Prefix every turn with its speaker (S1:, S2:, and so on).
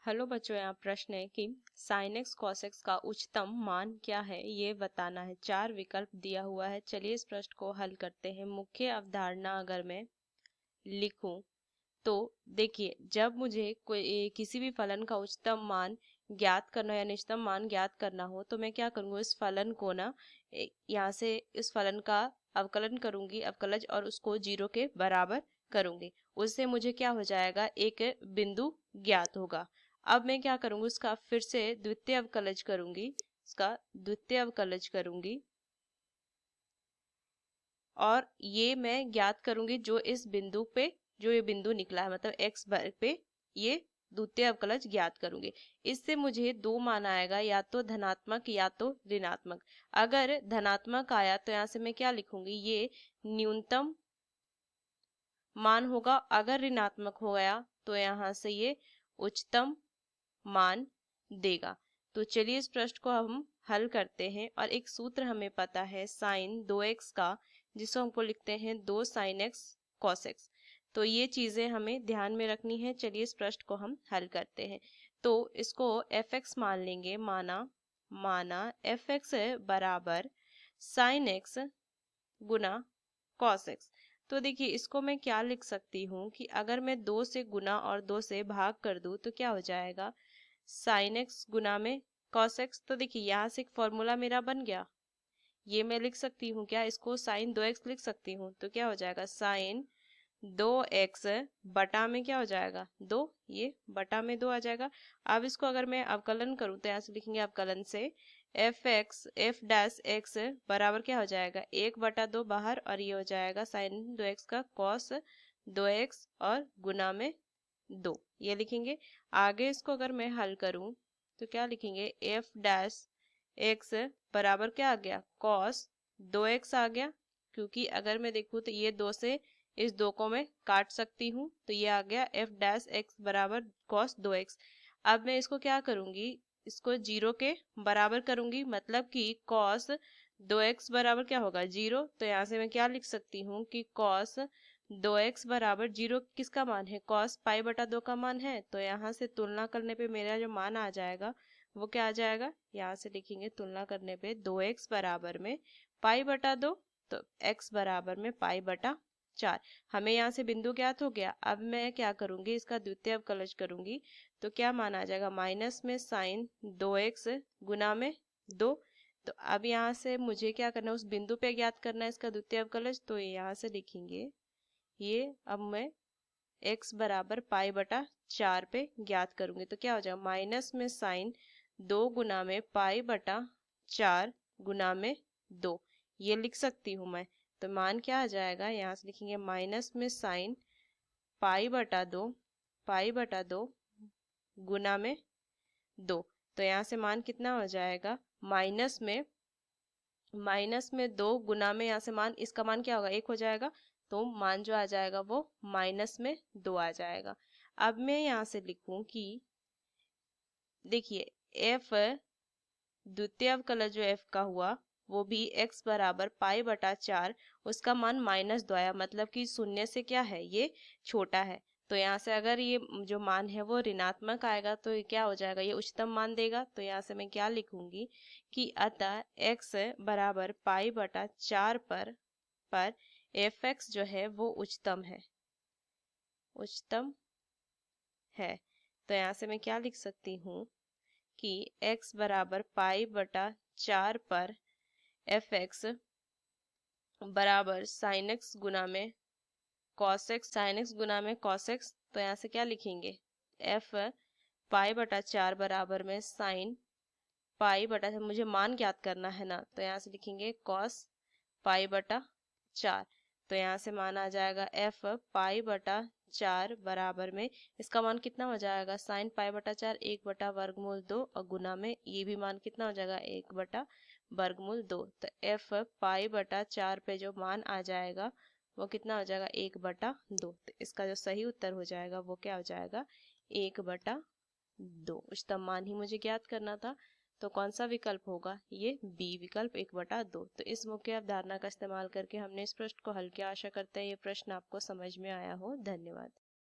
S1: Hello बच्चों, यहाँ प्रश्न है कि sin x cos x का उच्चतम मान क्या है ये बताना है। चार विकल्प दिया हुआ है। चलिए इस प्रश्न को हल करते हैं। मुख्य अवधारणा अगर मैं लिखूं तो देखिए, जब मुझे कोई किसी भी फलन का उच्चतम मान ज्ञात करना या निश्चितम मान ज्ञात करना हो तो मैं क्या करूँगा, इस फलन को ना यहाँ से इस फलन का अवकलन करूंगी, अवकलज, और उसको 0 के बराबर करूंगी। उससे मुझे क्या हो जाएगा, एक बिंदु ज्ञात होगा। अब मैं क्या करूंगी, उसका फिर से द्वितीय अवकलज करूंगी, इसका द्वितीय अवकलज करूंगी और ये मैं ज्ञात करूंगी जो इस बिंदु पे जो ये बिंदु निकला है, मतलब एक्स पे ये द्वितीय अवकलज ज्ञात करूंगी। इससे मुझे दो मान आएगा, या तो धनात्मक या तो ऋणात्मक। अगर धनात्मक आया तो यहाँ से मैं क्या लिखूंगी, ये न्यूनतम मान होगा। अगर ऋणात्मक हो गया तो यहाँ से ये उच्चतम मान देगा। तो चलिए इस प्रश्न को हम हल करते हैं। और एक सूत्र हमें पता है साइन 2x का, जिसको हमको लिखते हैं 2 sin x cos x। तो ये चीजें हमें ध्यान में रखनी है। चलिए इस प्रश्न को हम हल करते हैं। तो इसको fx मान लेंगे। माना fx बराबर sin x गुना cos x। तो देखिए, इसको मैं क्या लिख सकती हूँ कि अगर मैं 2 से गुना और 2 से भाग कर दूं तो क्या हो जाएगा, साइन एक्स गुना में कॉस एक्स। तो देखिए, यहाँ से एक फॉर्मूला मेरा बन गया। ये मैं लिख सकती हूँ क्या, इसको साइन 2x लिख सकती हूँ। तो क्या हो जाएगा, साइन 2x बटा में क्या हो जाएगा, 2, ये बटा में 2 आ जाएगा। अब इसको अगर मैं अवकलन करूँ तो यहाँ से लिखेंगे अवकलन से एफ डैश एक्स बराबर क्या हो जाएगा, 1/2 बाहर, और ये हो जाएगा साइन 2x का कॉस 2x और गुना में 2, ये लिखेंगे। आगे इसको अगर मैं हल करूं तो क्या लिखेंगे, एफ डैश एक्स बराबर क्या आ गया, कॉस 2x आ गया। क्योंकि अगर मैं देखूं तो ये 2 से इस 2 को मैं काट सकती हूँ, तो ये आ गया एफ डैश एक्स बराबर कॉस 2x। अब मैं इसको क्या करूंगी, इसको 0 के बराबर करूंगी, मतलब कि कॉस 2x बराबर क्या होगा, 0। तो यहाँ से मैं क्या लिख सकती हूँ कि कॉस 2x बराबर 0 किसका मान है, कॉस पाई बटा 2 का मान है। तो यहाँ से तुलना करने पे मेरा जो मान आ जाएगा वो क्या आ जाएगा, यहाँ से लिखेंगे तुलना करने पे 2x बराबर में पाई बटा 2, तो x बराबर में पाई बटा 4। हमें यहाँ से बिंदु ज्ञात हो गया। अब मैं क्या करूंगी, इसका द्वितीय अवकलज करूंगी तो क्या मान आ जाएगा, माइनस में साइन 2x गुना में 2। तो अब यहाँ से मुझे क्या करना है, उस बिंदु पे ज्ञात करना है इसका द्वितीय अवकलज। तो यहाँ से लिखेंगे ये, अब मैं x बराबर पाई बटा 4 पे ज्ञात करूंगी तो क्या हो जाएगा, माइनस में साइन 2 गुना में पाई बटा 4 गुना में 2, ये लिख सकती हूँ मैं। तो मान क्या आ जाएगा, यहाँ से लिखेंगे माइनस में साइन पाई बटा 2 गुना में 2। तो यहाँ से मान कितना हो जाएगा, माइनस में 2 गुना में, यहाँ से मान, इसका मान क्या होगा, 1 हो जाएगा। तो मान जो आ जाएगा वो माइनस में 2 आ जाएगा। अब मैं यहाँ से लिखूं कि देखिए, एफ द्वितीय अवकलज जो एफ का हुआ वो भी x बराबर पाई बटा 4, उसका मान -2 आया, मतलब कि शून्य से क्या है, ये छोटा है। तो यहाँ से अगर ये जो मान है वो ऋणात्मक आएगा तो ये क्या हो जाएगा, ये उच्चतम मान देगा। तो यहाँ से मैं क्या लिखूंगी कि अतः x बराबर पाई बटा 4 पर fx जो है वो उच्चतम है। तो यहाँ से मैं क्या लिख सकती हूँ कि x बराबर पाई बटा 4 पर fx बराबर साइन एक्स गुना में कॉस एक्स, साइन एक्स गुना में कॉस एक्स। तो यहाँ से क्या लिखेंगे, f पाई बटा 4 बराबर में साइन पाई बटा, मुझे मान ज्ञात करना है ना, तो यहाँ से लिखेंगे कॉस पाई बटा 4। तो यहाँ से मान आ जाएगा f पाई बटा 4 बराबर में, इसका मान कितना हो जाएगा, साइन पाई बटा 4 1/वर्गमूल 2, और गुना में ये भी मान कितना हो जाएगा, 1/वर्गमूल 2। तो f पाई बटा 4 पे जो मान आ जाएगा वो कितना हो जाएगा, 1/2। तो इसका जो सही उत्तर हो जाएगा वो क्या हो जाएगा, 1/2। उच्चतम मान ही मुझे ज्ञात करना था। तो कौन सा विकल्प होगा, ये बी विकल्प 1/2। तो इस मुख्य अवधारणा का इस्तेमाल करके हमने इस प्रश्न को हल किया। आशा करते हैं ये प्रश्न आपको समझ में आया हो। धन्यवाद।